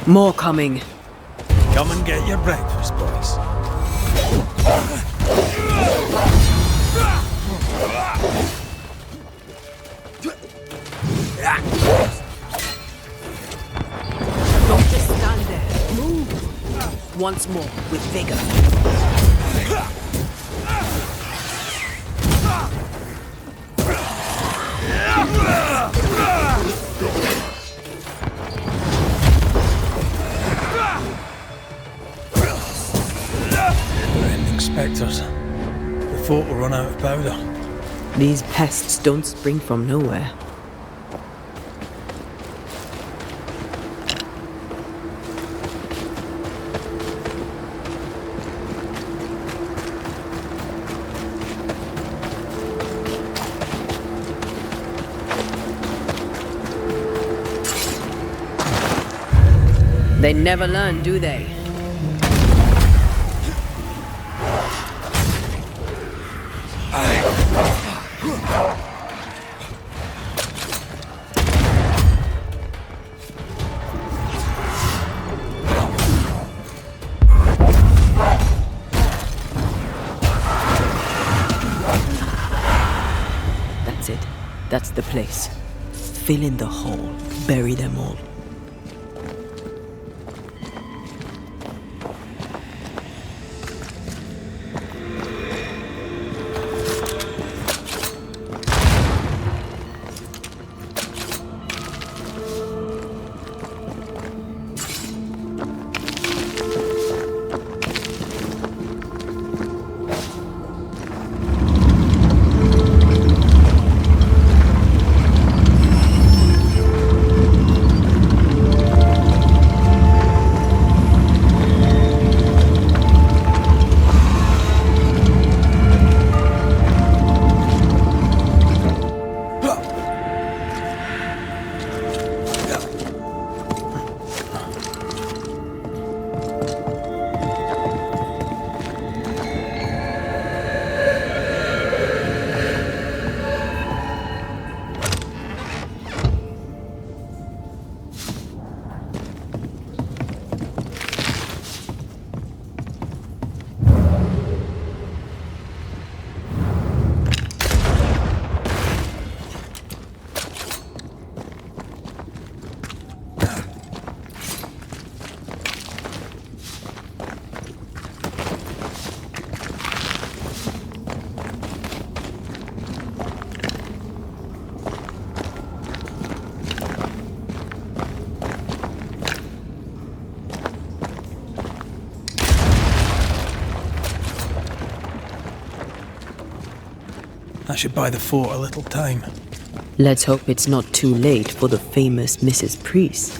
More coming. Come and get your breakfast, boys. Don't just stand there. Move. Once more, with vigor. Ending spectres. The fort will run out of powder. These pests don't spring from nowhere. They never learn, do they? That's it. That's the place. Fill in the hole. Bury them all. That should buy the fort a little time. Let's hope it's not too late for the famous Mrs. Priest.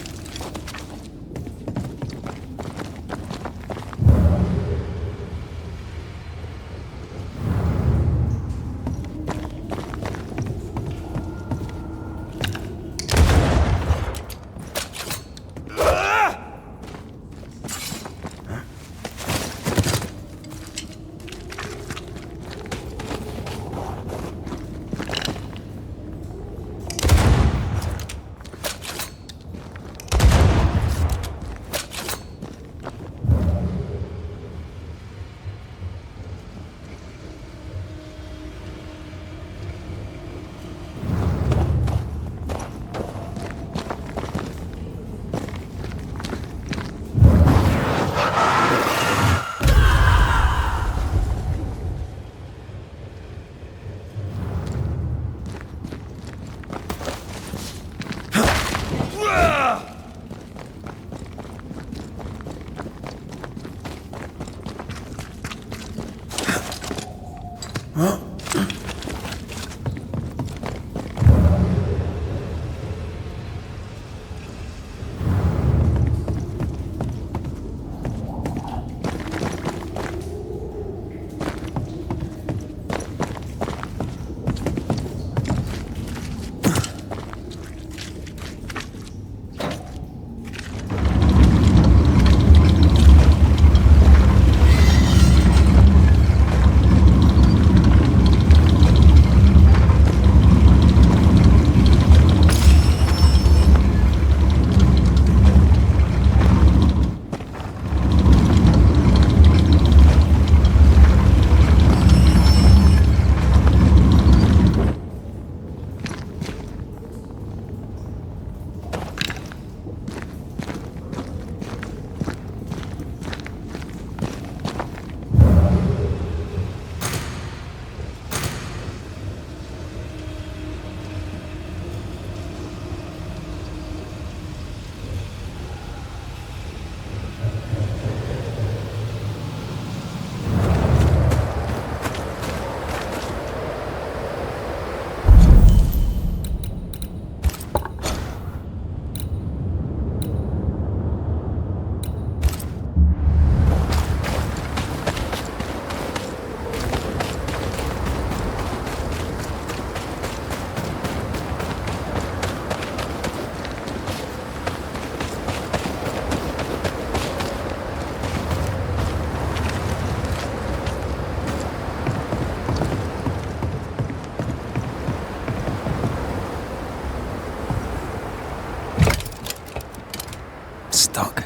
stuck.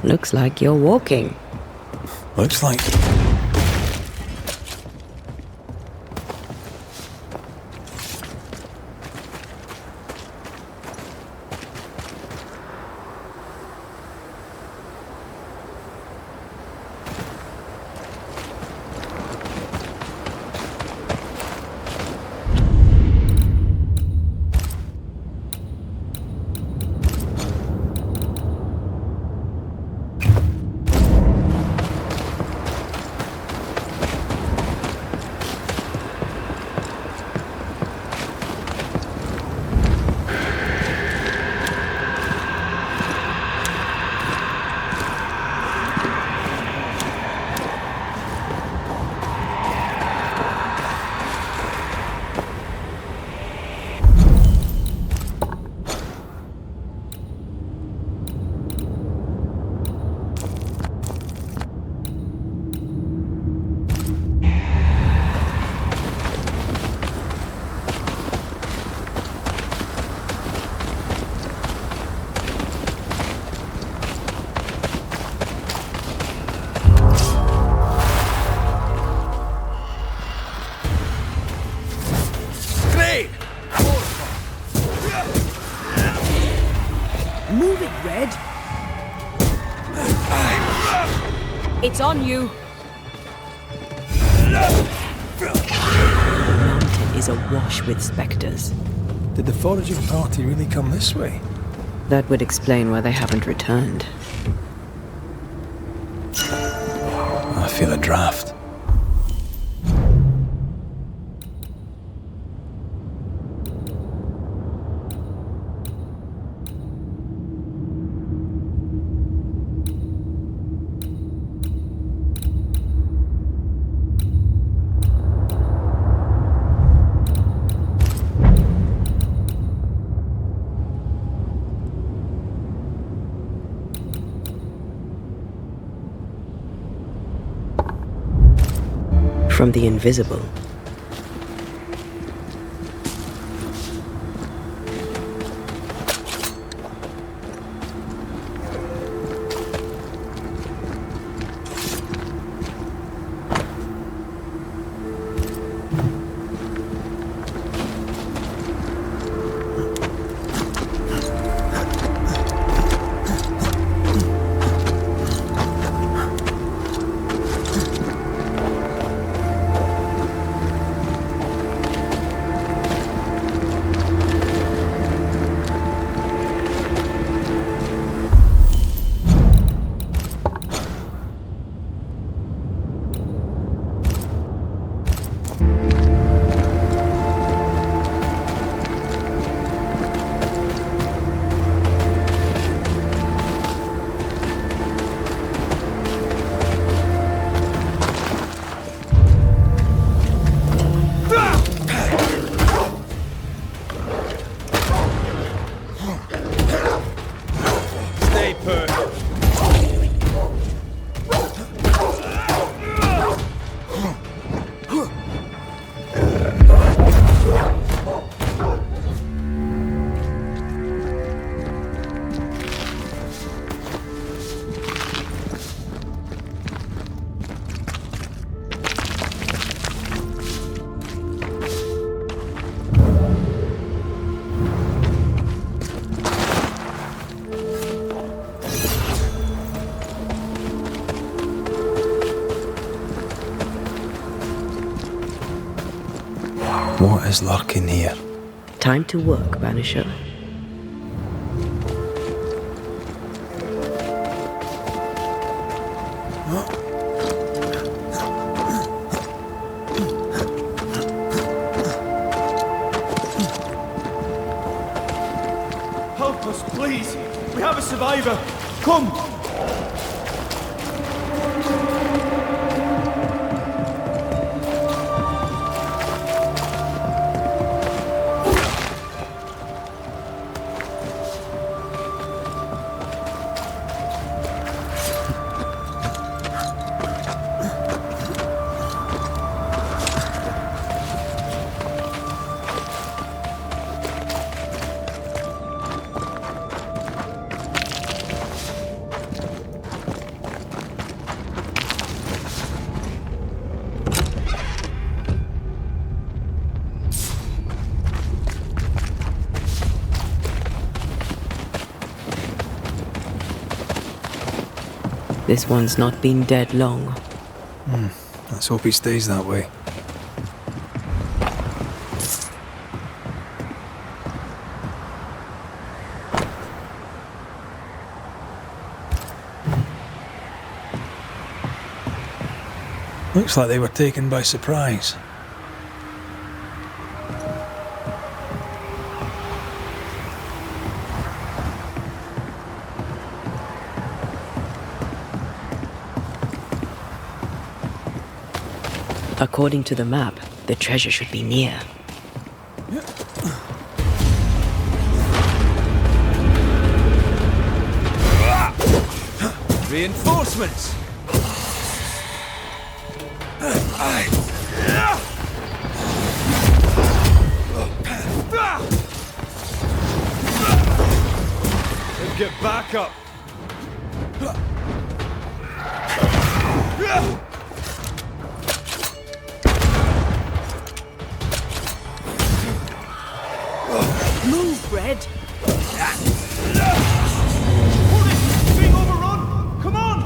Looks like you're walking. Looks like... Move it, Red. It's on you. The mountain is awash with spectres. Did the foraging party really come this way? That would explain why they haven't returned. I feel a draft. From the invisible. What is lurking here? Time to work, Banisher. Help us, please! We have a survivor! Come! This one's not been dead long. Let's hope he stays that way. Looks like they were taken by surprise. According to the map, the treasure should be near. Reinforcements! Let's get back up! Move, Red! Hold it! Being overrun! Come on!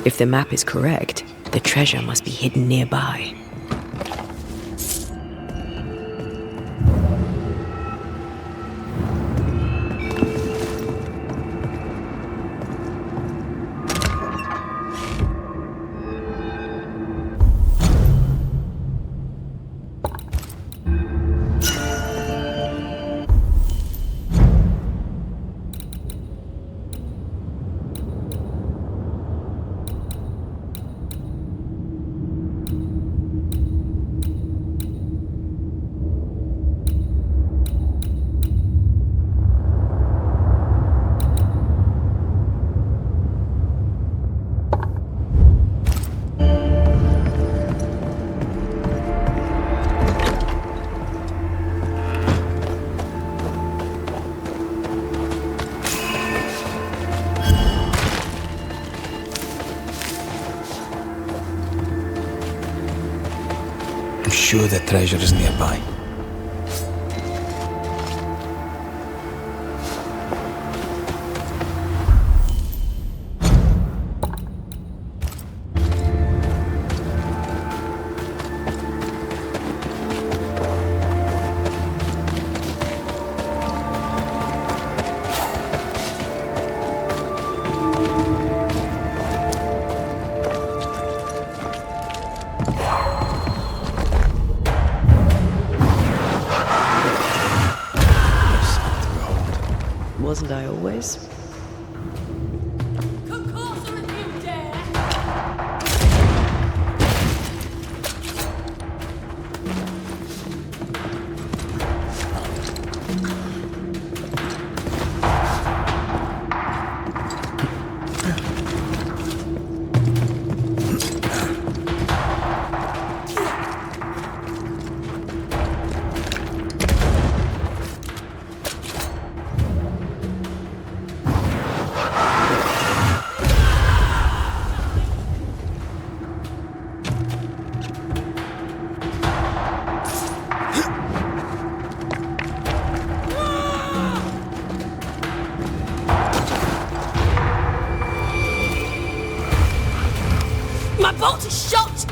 If the map is correct, the treasure must be hidden nearby. I'm sure the treasure is nearby. Wasn't I always? My bolt is shot!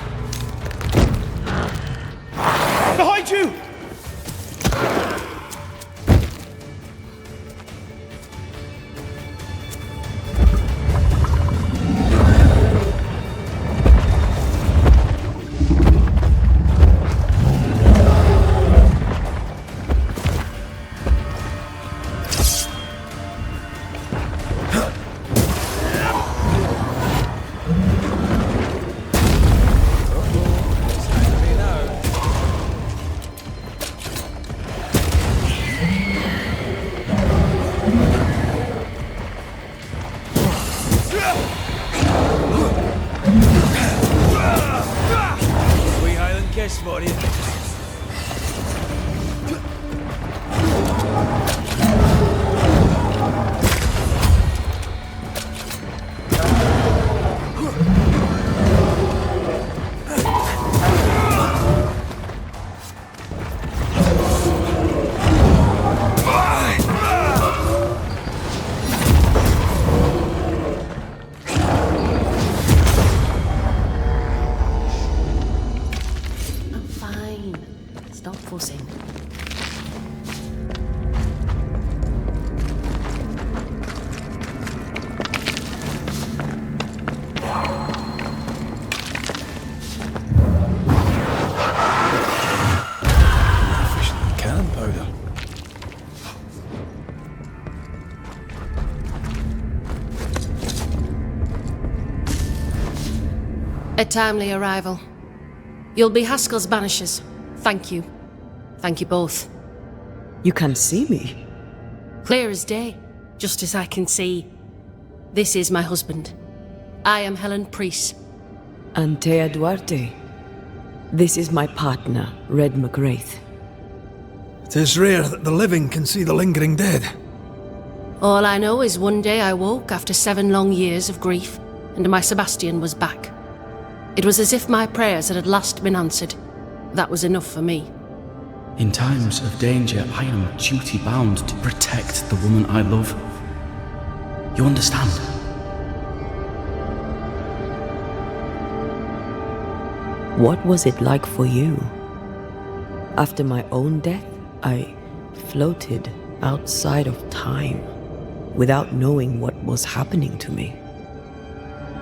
Behind you! Guess for you. A timely arrival. You'll be Haskell's Banishers. Thank you. Thank you both. You can see me? Clear as day, just as I can see. This is my husband. I am Helen Priest. Antea Duarte. This is my partner, Red McGrath. It is rare that the living can see the lingering dead. All I know is one day I woke after 7 long years of grief, and my Sebastian was back. It was as if my prayers had at last been answered. That was enough for me. In times of danger, I am duty-bound to protect the woman I love. You understand? What was it like for you? After my own death, I floated outside of time, without knowing what was happening to me.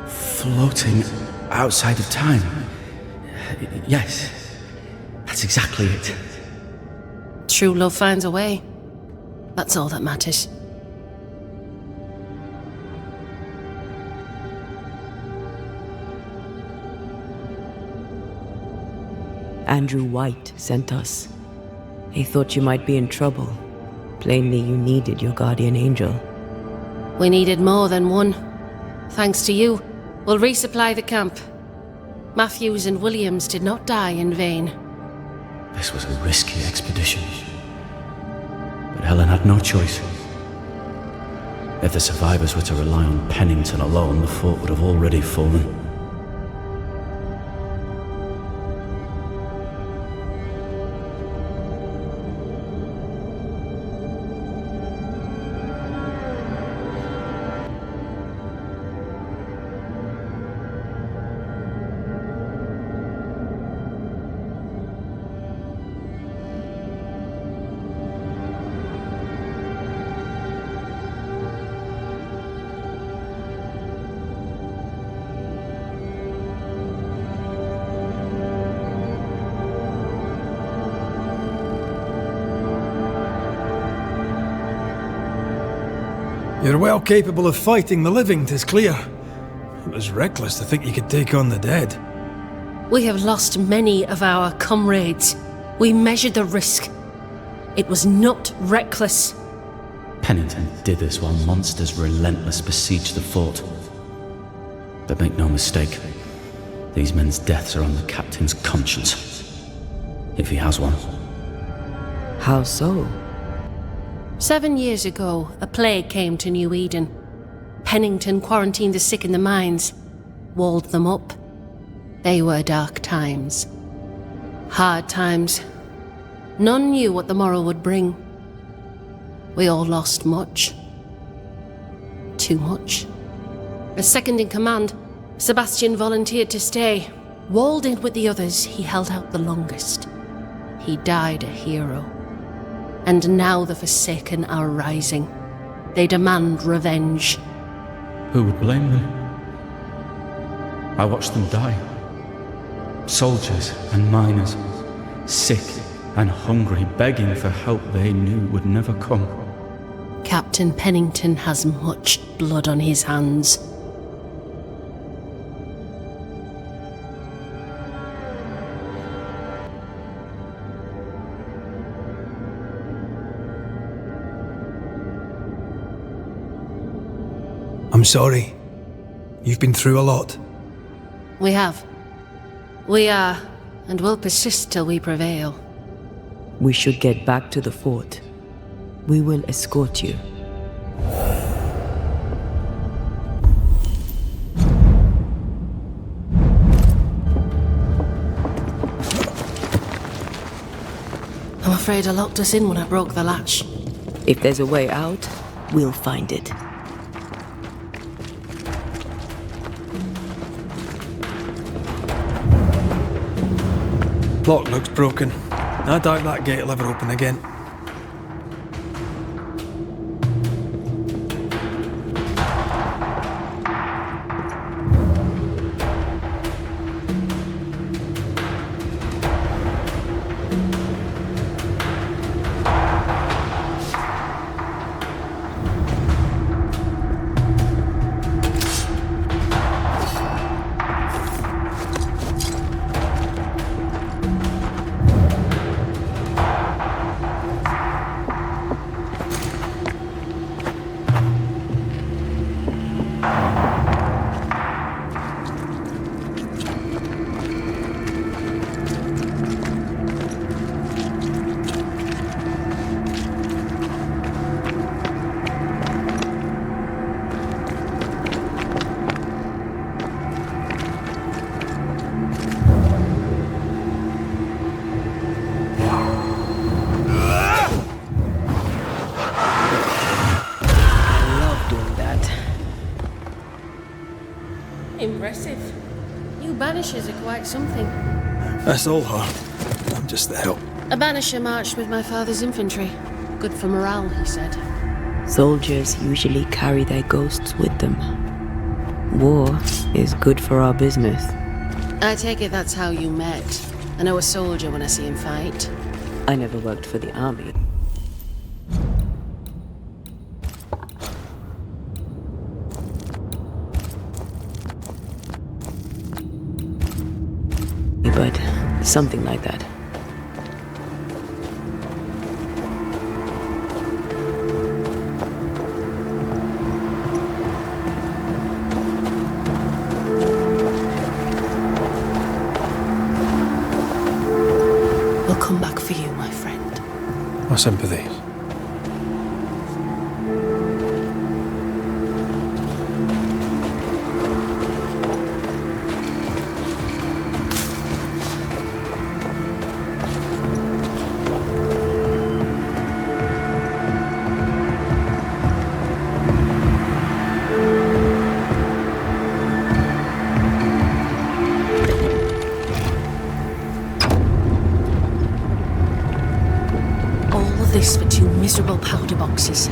Floating outside of time? Yes, that's exactly it. True love finds a way. That's all that matters. Andrew White sent us. He thought you might be in trouble. Plainly, you needed your guardian angel. We needed more than one. Thanks to you, we'll resupply the camp. Matthews and Williams did not die in vain. This was a risky expedition. But Helen had no choice. If the survivors were to rely on Pennington alone, the fort would have already fallen. You're well capable of fighting the living, 'tis clear. It was reckless to think you could take on the dead. We have lost many of our comrades. We measured the risk. It was not reckless. Pennington did this while monsters relentless besieged the fort. But make no mistake, these men's deaths are on the captain's conscience. If he has one. How so? 7 years ago, a plague came to New Eden. Pennington quarantined the sick in the mines, walled them up. They were dark times. Hard times. None knew what the morrow would bring. We all lost much. Too much. As second in command, Sebastian volunteered to stay. Walled in with the others, he held out the longest. He died a hero. And now the Forsaken are rising. They demand revenge. Who would blame them? I watched them die. Soldiers and miners, sick and hungry, begging for help they knew would never come. Captain Pennington has much blood on his hands. I'm sorry. You've been through a lot. We have. We are, and will persist till we prevail. We should get back to the fort. We will escort you. I'm afraid I locked us in when I broke the latch. If there's a way out, we'll find it. Lock looks broken. I doubt that gate will ever open again. impressive. You Banishers are quite something. That's all her. I'm just the help. A Banisher marched with my father's infantry. Good for morale, he said. Soldiers usually carry their ghosts with them. War is good for our business. I take it that's how you met. I know a soldier when I see him fight. I never worked for the army. But something like that. We'll come back for you, my friend. My sympathies. This for 2 miserable powder boxes.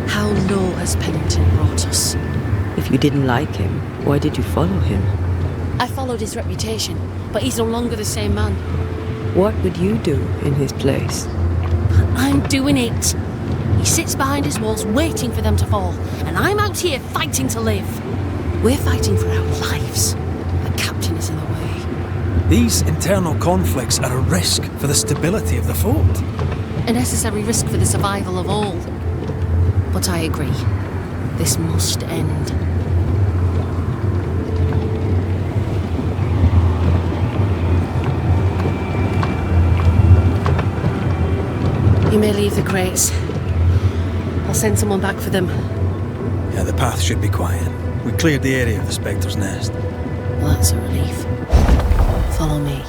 How low has Pennington brought us? If you didn't like him, why did you follow him? I followed his reputation, but he's no longer the same man. What would you do in his place? I'm doing it. He sits behind his walls waiting for them to fall, and I'm out here fighting to live. We're fighting for our lives. The captain is in the way. These internal conflicts are a risk for the stability of the fort. A necessary risk for the survival of all. But I agree. This must end. You may leave the crates. I'll send someone back for them. Yeah, the path should be quiet. We cleared the area of the Spectre's nest. Well, that's a relief. Follow me.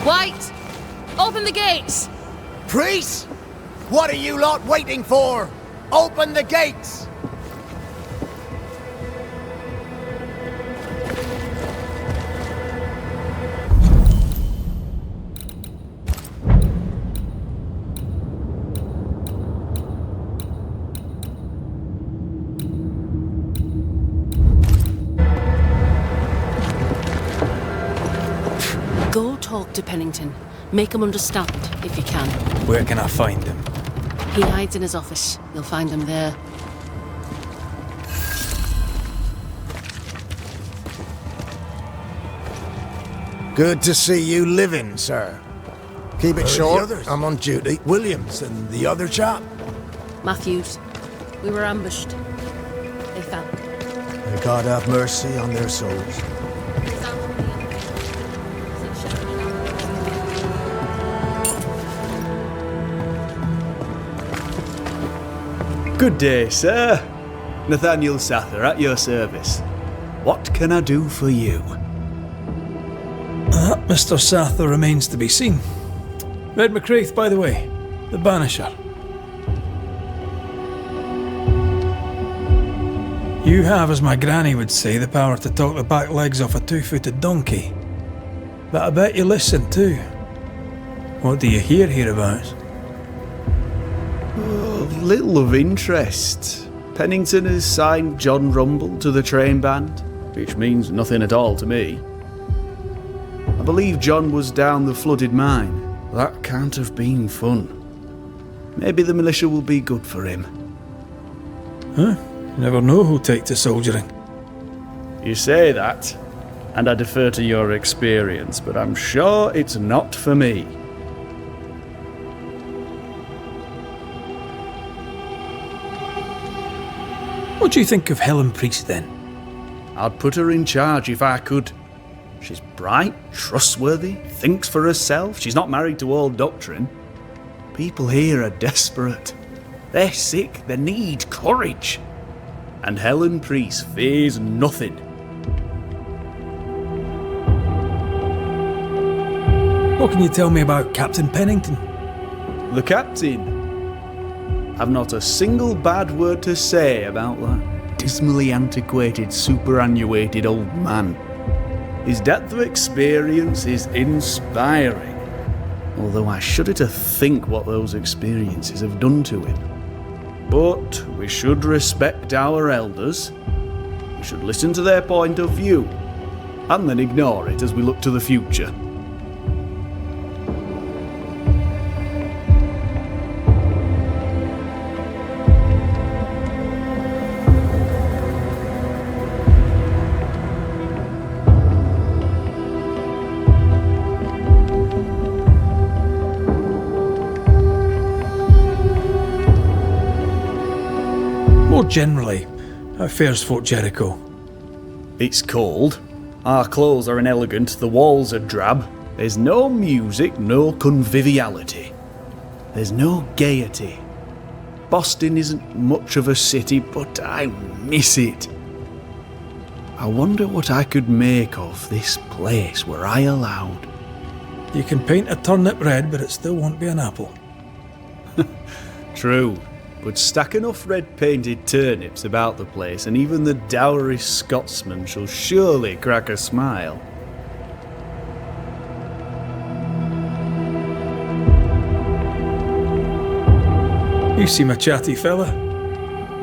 White! Open the gates! Priests? What are you lot waiting for? Open the gates! Go talk to Pennington. Make him understand, if you can. Where can I find him? He hides in his office. You'll find him there. Good to see you living, sir. Keep it short. the others? I'm on duty. Williams and the other chap. Matthews. We were ambushed. They fell. May God have mercy on their souls. Good day, sir. Nathaniel Sather at your service. What can I do for you? Mr. Sather remains to be seen. Red McCraith, by the way. The Banisher. You have, as my granny would say, the power to talk the back legs off a two-footed donkey. But I bet you listen too. What do you hear hereabouts? Little of interest. Pennington has signed John Rumble to the train band, which means nothing at all to me. I believe John was down the flooded mine. That can't have been fun. Maybe the militia will be good for him. Huh? You never know who'll take to soldiering. You say that, and I defer to your experience, but I'm sure it's not for me. What do you think of Helen Priest then? I'd put her in charge if I could. She's bright, trustworthy, thinks for herself. She's not married to old doctrine. People here are desperate. They're sick, they need courage. And Helen Priest fears nothing. What can you tell me about Captain Pennington? The captain? I've not a single bad word to say about that dismally antiquated, superannuated old man. His depth of experience is inspiring, although I shudder to think what those experiences have done to him. But we should respect our elders. We should listen to their point of view, and then ignore it as we look to the future. More generally, how fares Fort Jericho? It's cold. Our clothes are inelegant, the walls are drab. There's no music, no conviviality. There's no gaiety. Boston isn't much of a city, but I miss it. I wonder what I could make of this place were I allowed. You can paint a turnip red, but it still won't be an apple. True, but stack enough red-painted turnips about the place and even the dourest Scotsman shall surely crack a smile. You seem a chatty fella.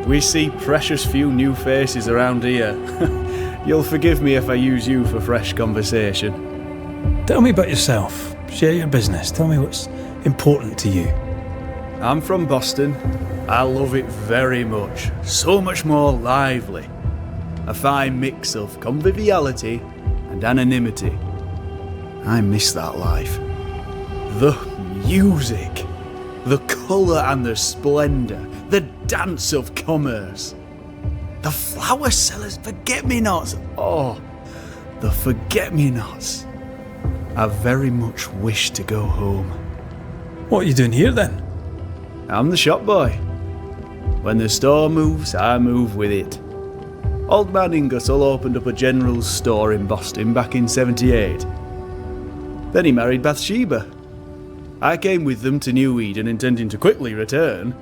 We see precious few new faces around here. You'll forgive me if I use you for fresh conversation. Tell me about yourself. Share your business. Tell me what's important to you. I'm from Boston. I love it very much. So much more lively. A fine mix of conviviality and anonymity. I miss that life. The music. The colour and the splendour. The dance of commerce. The flower sellers' forget-me-nots. Oh, the forget-me-nots. I very much wish to go home. What are you doing here then? I'm the shop boy. When the store moves, I move with it. Old man Ingersoll opened up a general store in Boston back in '78. Then he married Bathsheba. I came with them to New Eden intending to quickly return,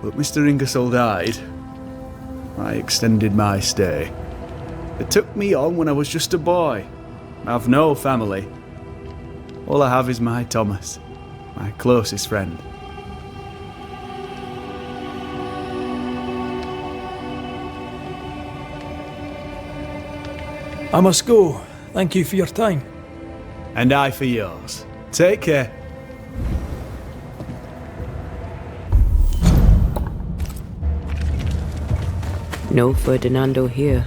but Mr. Ingersoll died. I extended my stay. They took me on when I was just a boy. I've no family. All I have is my Thomas, my closest friend. I must go. Thank you for your time. And I for yours. Take care. No Ferdinando here.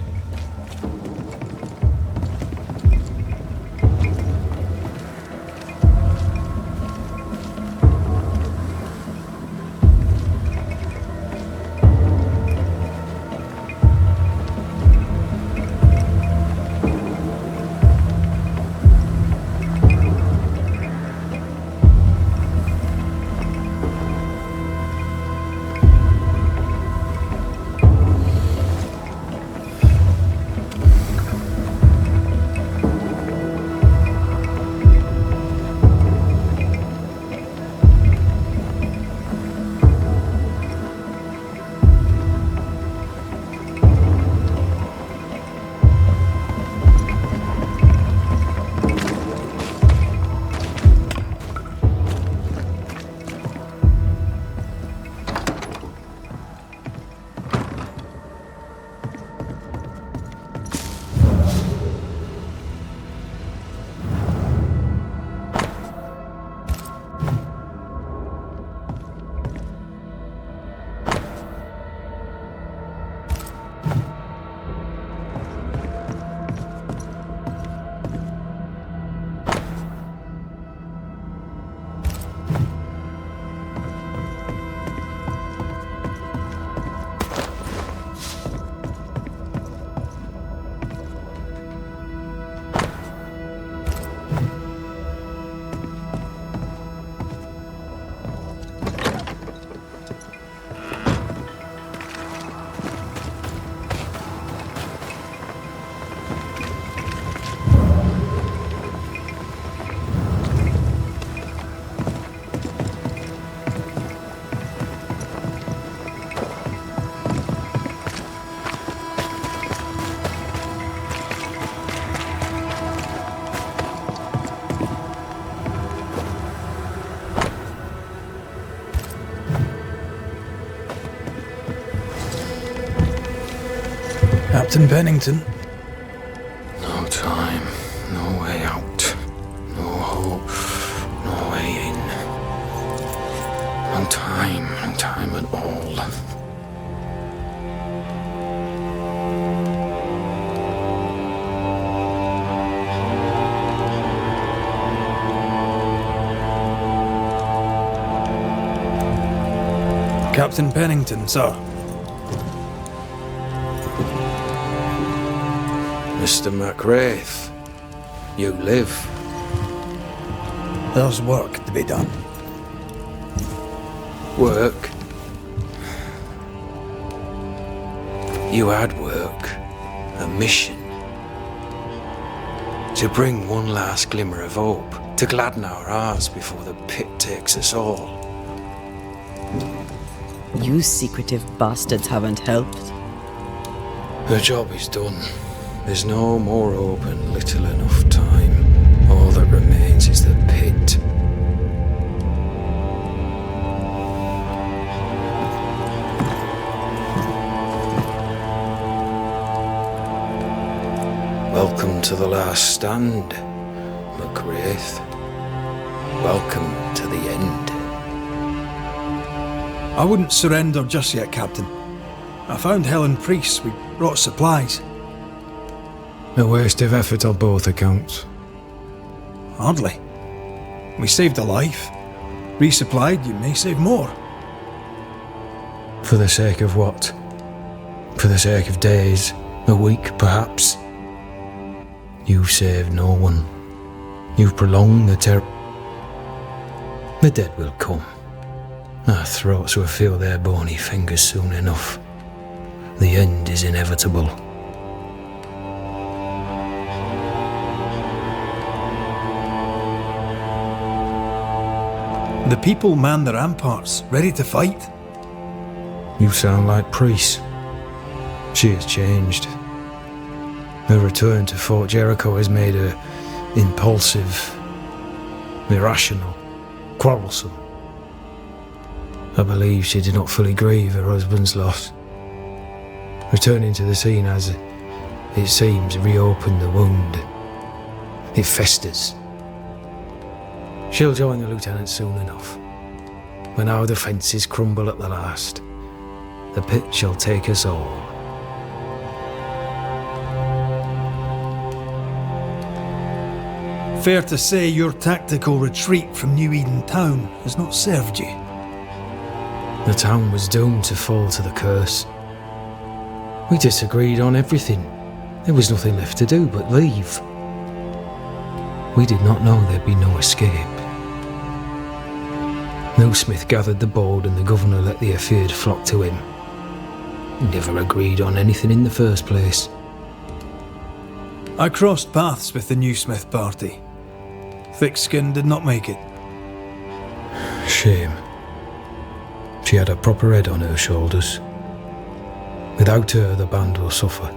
Captain Pennington. No time, no way out, no hope, no way in. No time at all. Captain Pennington, sir. Mr. McWraith, you live. There's work to be done. Work? You had work, a mission. To bring one last glimmer of hope, to gladden our hearts before the pit takes us all. You secretive bastards haven't helped. The job is done. There's no more hope and little enough time. All that remains is the pit. Welcome to the last stand, McWraith. Welcome to the end. I wouldn't surrender just yet, Captain. I found Helen Priest. We brought supplies. A waste of effort on both accounts. Hardly. We saved a life. Resupplied, you may save more. For the sake of what? For the sake of days, a week perhaps? You've saved no one. You've prolonged the terror. The dead will come. Our throats will feel their bony fingers soon enough. The end is inevitable. The people man the ramparts, ready to fight. You sound like Priest. She has changed. Her return to Fort Jericho has made her impulsive, irrational, quarrelsome. I believe she did not fully grieve her husband's loss. Returning to the scene has, it seems, reopened the wound. It festers. She'll join the lieutenant soon enough. When our defences crumble at the last, the pit shall take us all. Fair to say your tactical retreat from New Eden town has not served you. The town was doomed to fall to the curse. We disagreed on everything. There was nothing left to do but leave. We did not know there'd be no escape. Smith gathered the board and the governor let the affair flock to him. We never agreed on anything in the first place. I crossed paths with the New Smith party. Thick-Skin did not make it. Shame. She had a proper head on her shoulders. Without her, the band will suffer.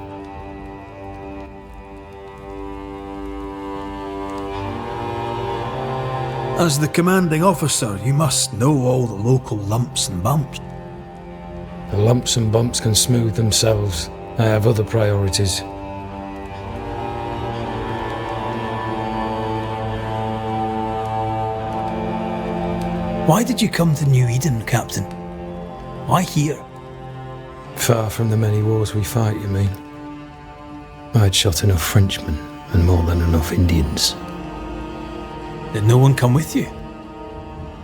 As the commanding officer, you must know all the local lumps and bumps. The lumps and bumps can smooth themselves. I have other priorities. Why did you come to New Eden, Captain? Why here? Far from the many wars we fight, you mean? I'd shot enough Frenchmen and more than enough Indians. Did no one come with you?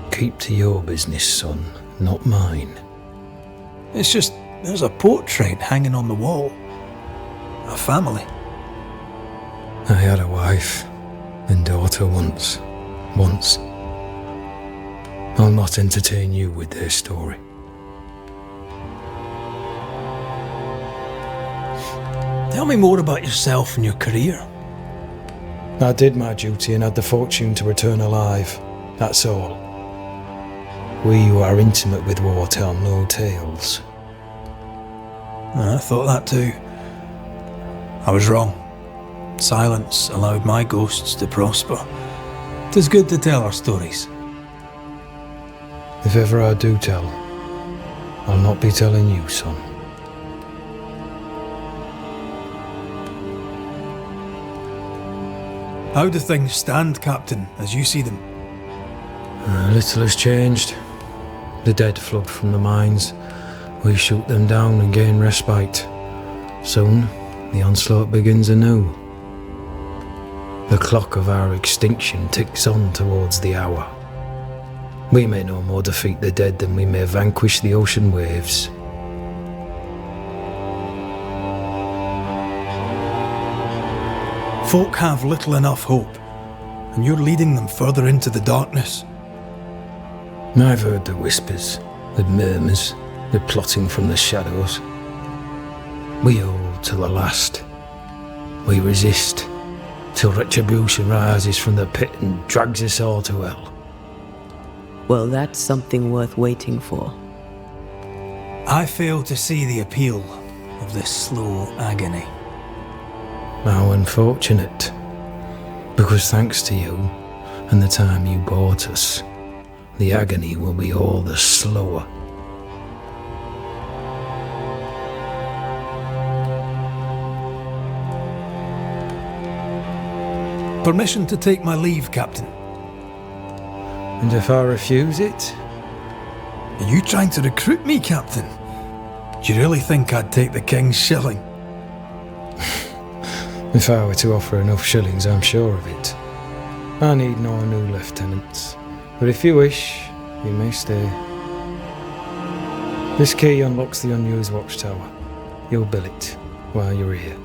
Keep to your business, son, not mine. It's just, there's a portrait hanging on the wall. A family. I had a wife and daughter once. I'll not entertain you with their story. Tell me more about yourself and your career. I did my duty and had the fortune to return alive. That's all. We who are intimate with war tell no tales. I thought that too. I was wrong. Silence allowed my ghosts to prosper. 'Tis good to tell our stories. If ever I do tell, I'll not be telling you, son. How do things stand, Captain, as you see them? Little has changed. The dead flood from the mines. We shoot them down and gain respite. Soon, the onslaught begins anew. The clock of our extinction ticks on towards the hour. We may no more defeat the dead than we may vanquish the ocean waves. Folk have little enough hope, and you're leading them further into the darkness. I've heard the whispers, the murmurs, the plotting from the shadows. We hold to the last. We resist, till retribution rises from the pit and drags us all to hell. Well, that's something worth waiting for. I fail to see the appeal of this slow agony. How unfortunate. Because thanks to you, and the time you bought us, the agony will be all the slower. Permission to take my leave, Captain. And if I refuse it? Are you trying to recruit me, Captain? Do you really think I'd take the King's shilling? If I were to offer enough shillings, I'm sure of it. I need no new lieutenants. But if you wish, you may stay. This key unlocks the unused watchtower. You'll bill it while you're here.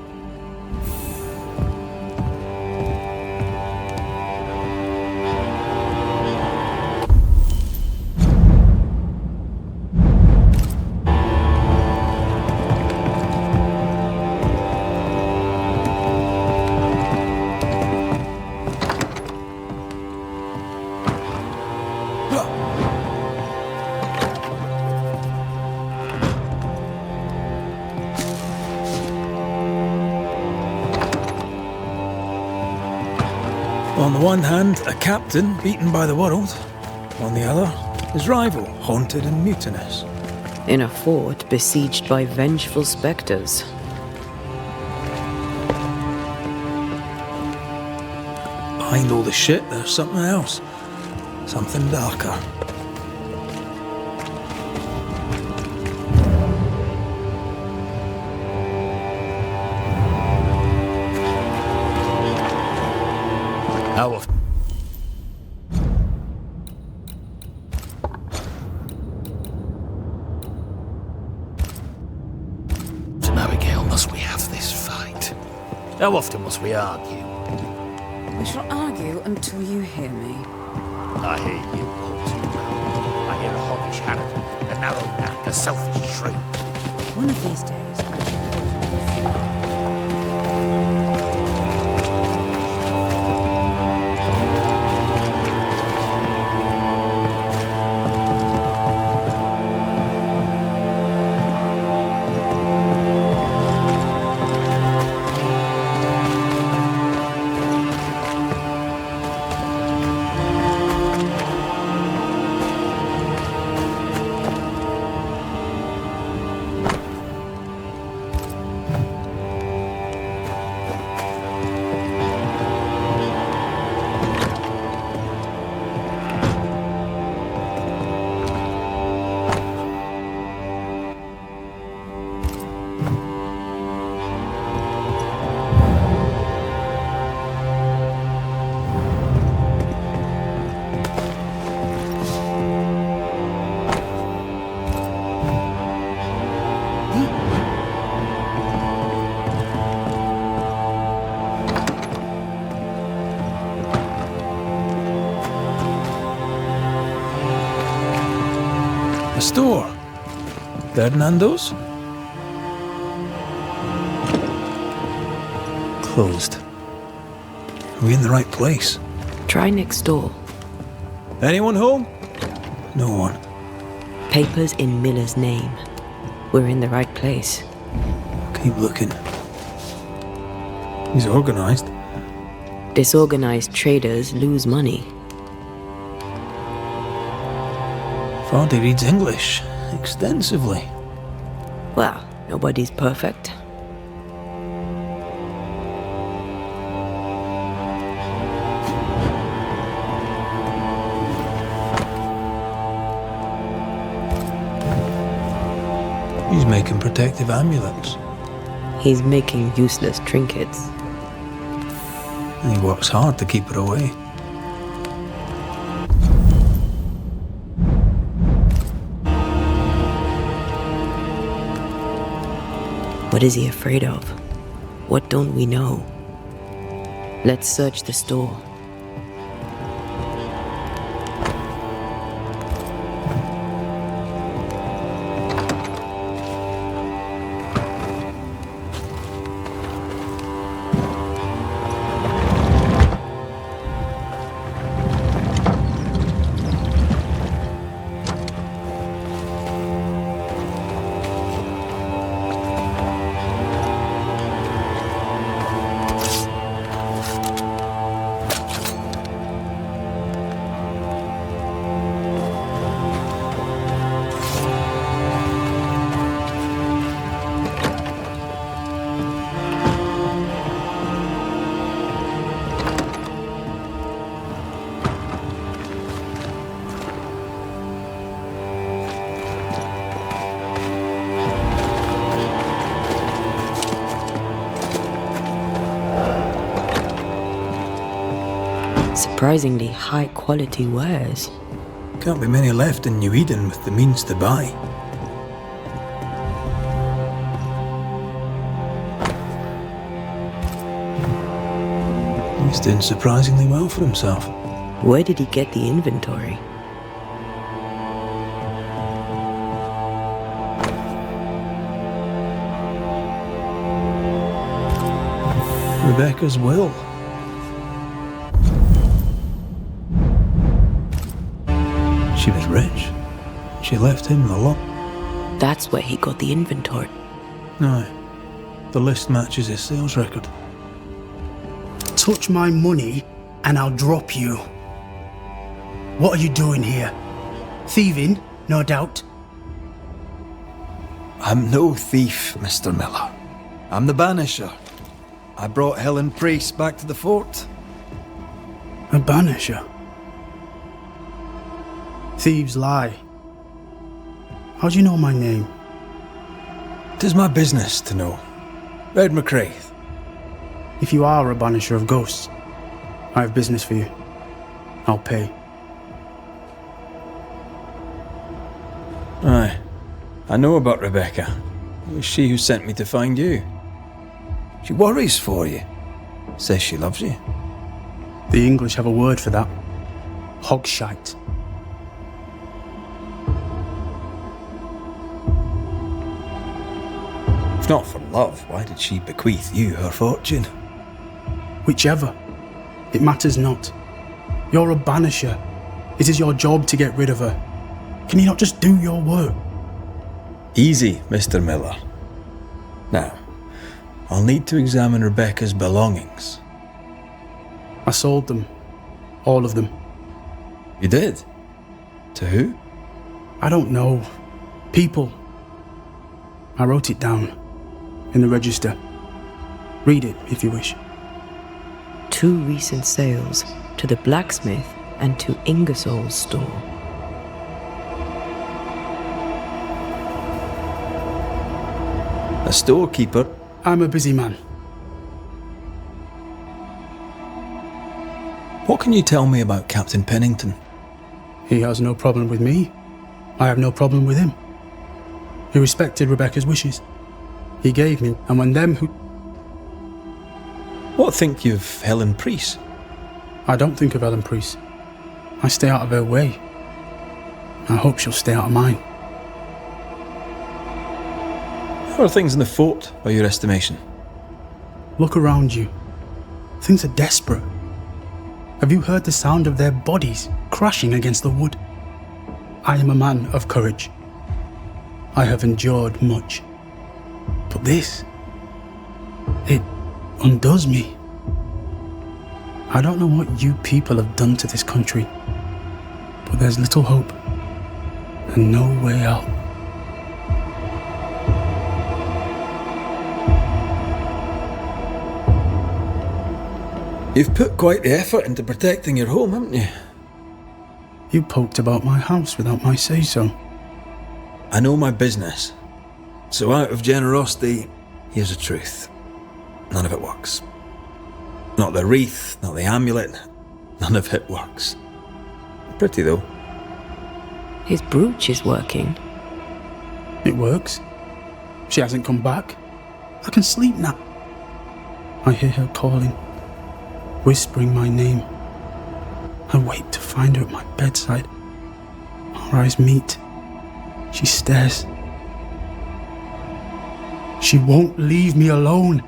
On the one hand, a captain beaten by the world. On the other, his rival, haunted and mutinous. In a fort besieged by vengeful spectres. Behind all the shit, there's something else. Something darker. How often? Abigail, must we have this fight? How often must we argue? We shall argue until you hear me. I hear you all too well. I hear a hoggish harridan, a narrow neck, a selfish shrew. One of these days, A store. Fernando's? Closed. Are we in the right place? Try next door. Anyone home? No one. Papers in Miller's name. We're in the right place. Keep looking. He's organized. Disorganized traders lose money. Vardy reads English extensively. Well, nobody's perfect. He's making protective amulets. He's making useless trinkets. And he works hard to keep her away. What is he afraid of? What don't we know? Let's search the store. Surprisingly high quality wares. Can't be many left in New Eden with the means to buy. He's doing surprisingly well for himself. Where did he get the inventory? Rebecca's will. She was rich. She left him the lot. That's where he got the inventory. No. The list matches his sales record. Touch my money and I'll drop you. What are you doing here? Thieving, no doubt. I'm no thief, Mr. Miller. I'm the Banisher. I brought Helen Priest back to the fort. A banisher? Thieves lie. How do you know my name? 'Tis my business to know. Red McCraith. If you are a banisher of ghosts, I have business for you. I'll pay. Aye. I know about Rebecca. It was she who sent me to find you. She worries for you. Says she loves you. The English have a word for that. Hogshite. If not for love, why did she bequeath you her fortune? Whichever. It matters not. You're a banisher. It is your job to get rid of her. Can you not just do your work? Easy, Mr. Miller. Now, I'll need to examine Rebecca's belongings. I sold them. All of them. You did? To who? I don't know. People. I wrote it down. In the register. Read it if you wish. 2 recent sales to the blacksmith and to Ingersoll's store. A storekeeper? I'm a busy man. What can you tell me about Captain Pennington? He has no problem with me. I have no problem with him. He respected Rebecca's wishes. He gave me, and when them who... What think you of Helen Priest? I don't think of Helen Priest. I stay out of her way. I hope she'll stay out of mine. How are things in the fort, by your estimation? Look around you. Things are desperate. Have you heard the sound of their bodies crashing against the wood? I am a man of courage. I have endured much. But this, it undoes me. I don't know what you people have done to this country, but there's little hope and no way out. You've put quite the effort into protecting your home, haven't you? You poked about my house without my say-so. I know my business. So out of generosity, here's the truth. None of it works. Not the wreath, not the amulet, none of it works. Pretty though. His brooch is working. It works. She hasn't come back. I can sleep now. I hear her calling, whispering my name. I wait to find her at my bedside. Our eyes meet. She stares. She won't leave me alone.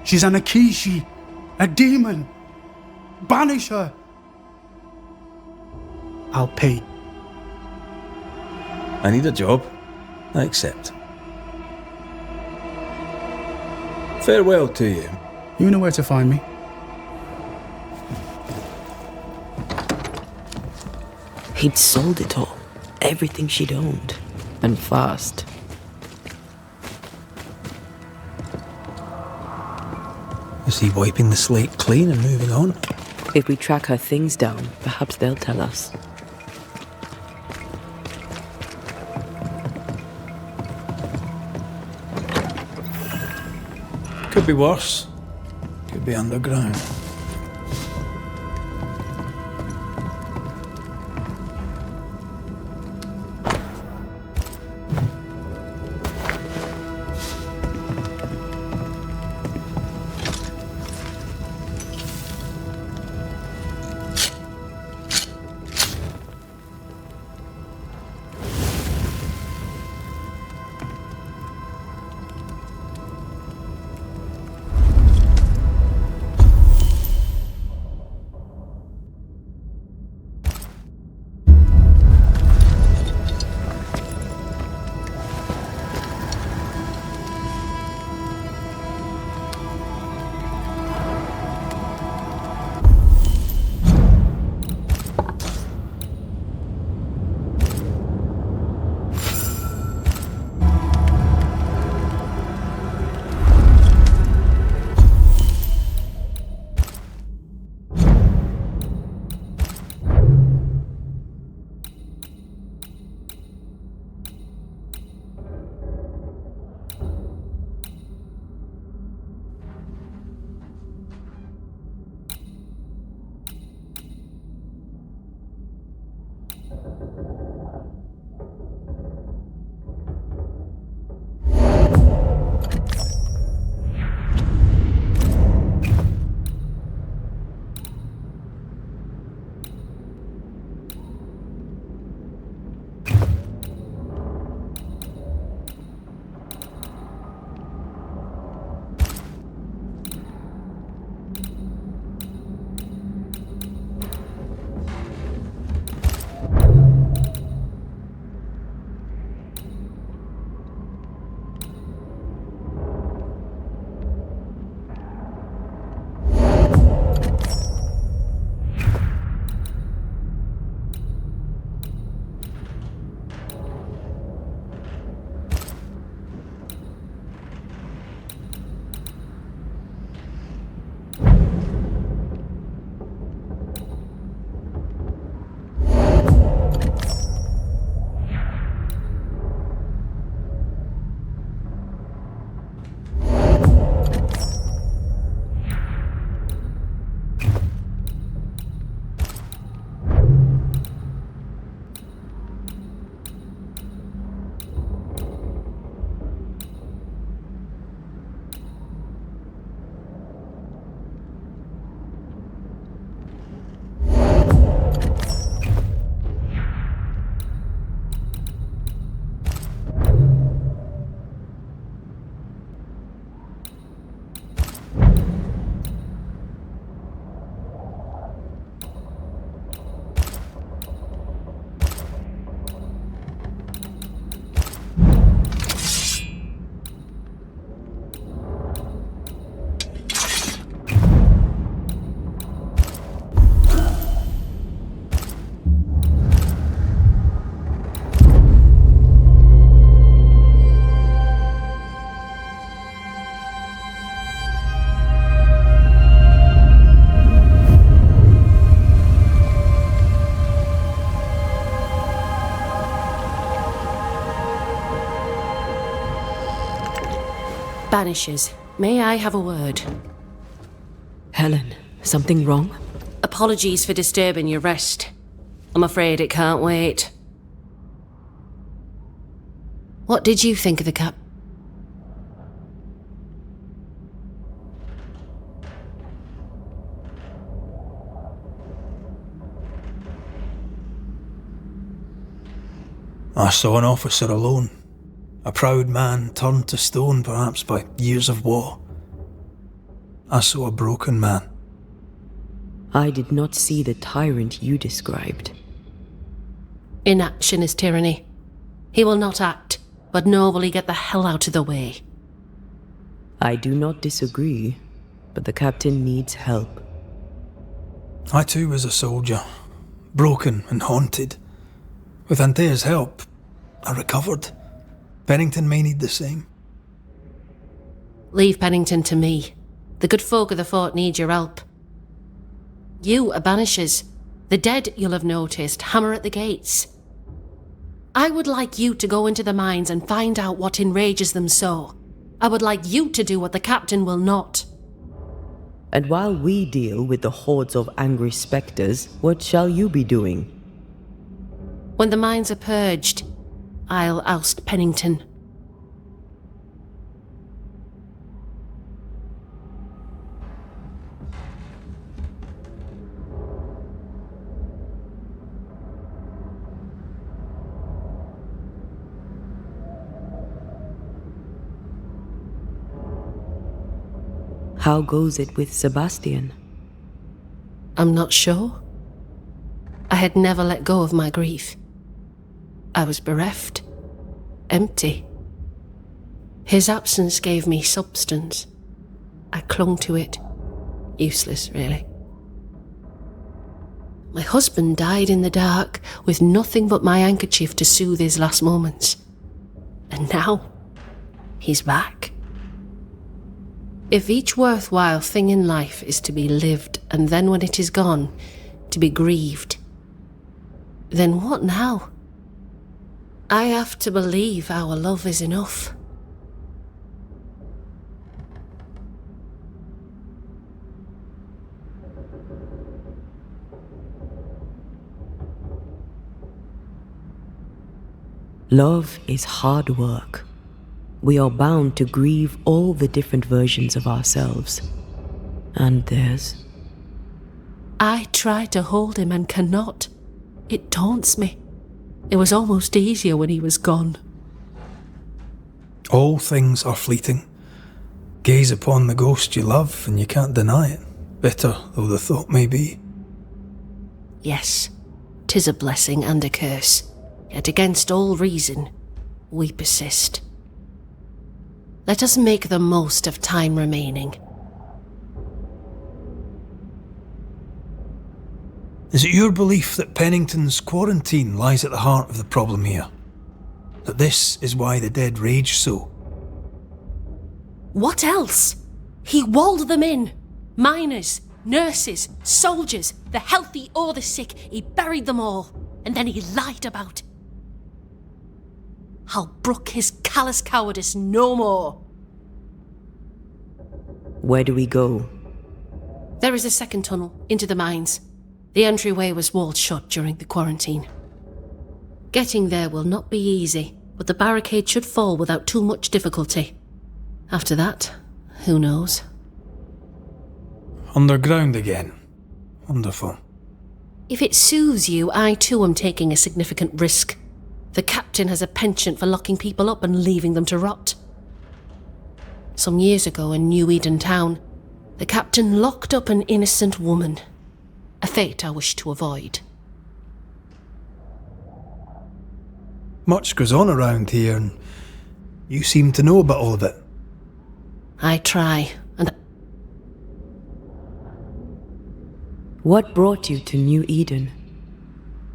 She's an Akishi, a demon. Banish her. I'll pay. I need a job. I accept. Farewell to you. You know where to find me. He'd sold it all. Everything she'd owned. And fast. Is he wiping the slate clean and moving on? If we track her things down, perhaps they'll tell us. Could be worse. Could be underground. Banishers, may I have a word? Helen, something wrong? Apologies for disturbing your rest. I'm afraid it can't wait. What did you think of the cap? I saw an officer alone. A proud man turned to stone perhaps by years of war. I saw a broken man. I did not see the tyrant you described. Inaction is tyranny. He will not act, but nor will he get the hell out of the way. I do not disagree, but the captain needs help. I too was a soldier, broken and haunted. With Antea's help, I recovered. Pennington may need the same. Leave Pennington to me. The good folk of the fort need your help. You are Banishers. The dead, you'll have noticed, hammer at the gates. I would like you to go into the mines and find out what enrages them so. I would like you to do what the captain will not. And while we deal with the hordes of angry spectres, what shall you be doing? When the mines are purged, I'll oust Pennington. How goes it with Sebastian? I'm not sure. I had never let go of my grief. I was bereft, empty. His absence gave me substance. I clung to it. Useless, really. My husband died in the dark with nothing but my handkerchief to soothe his last moments. And now, he's back. If each worthwhile thing in life is to be lived, and then when it is gone, to be grieved, then what now? I have to believe our love is enough. Love is hard work. We are bound to grieve all the different versions of ourselves. And theirs. I try to hold him and cannot. It taunts me. It was almost easier when he was gone. All things are fleeting. Gaze upon the ghost you love and you can't deny it, bitter though the thought may be. Yes, 'tis a blessing and a curse, yet against all reason, we persist. Let us make the most of time remaining. Is it your belief that Pennington's quarantine lies at the heart of the problem here? That this is why the dead rage so? What else? He walled them in. Miners, nurses, soldiers, the healthy or the sick, he buried them all. And then he lied about it. I'll brook his callous cowardice no more. Where do we go? There is a second tunnel into the mines. The entryway was walled shut during the quarantine. Getting there will not be easy, but the barricade should fall without too much difficulty. After that, who knows? Underground again. Wonderful. If it soothes you, I too am taking a significant risk. The captain has a penchant for locking people up and leaving them to rot. Some years ago in New Eden town, the captain locked up an innocent woman. A fate I wish to avoid. Much goes on around here, and you seem to know about all of it. I try, and... What brought you to New Eden?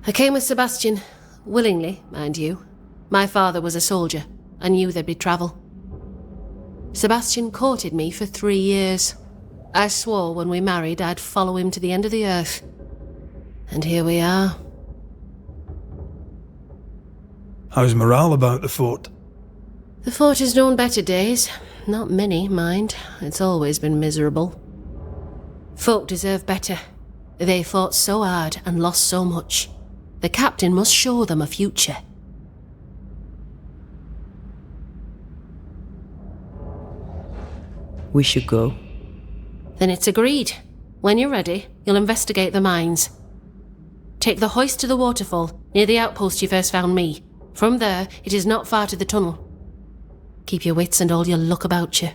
I came with Sebastian, willingly, mind you. My father was a soldier. I knew there'd be travel. Sebastian courted me for 3 years. I swore when we married I'd follow him to the end of the earth. And here we are. How's morale about the fort? The fort has known better days. Not many, mind. It's always been miserable. Folk deserve better. They fought so hard and lost so much. The captain must show them a future. We should go. Then it's agreed. When you're ready, you'll investigate the mines. Take the hoist to the waterfall, near the outpost you first found me. From there, it is not far to the tunnel. Keep your wits and all your luck about you.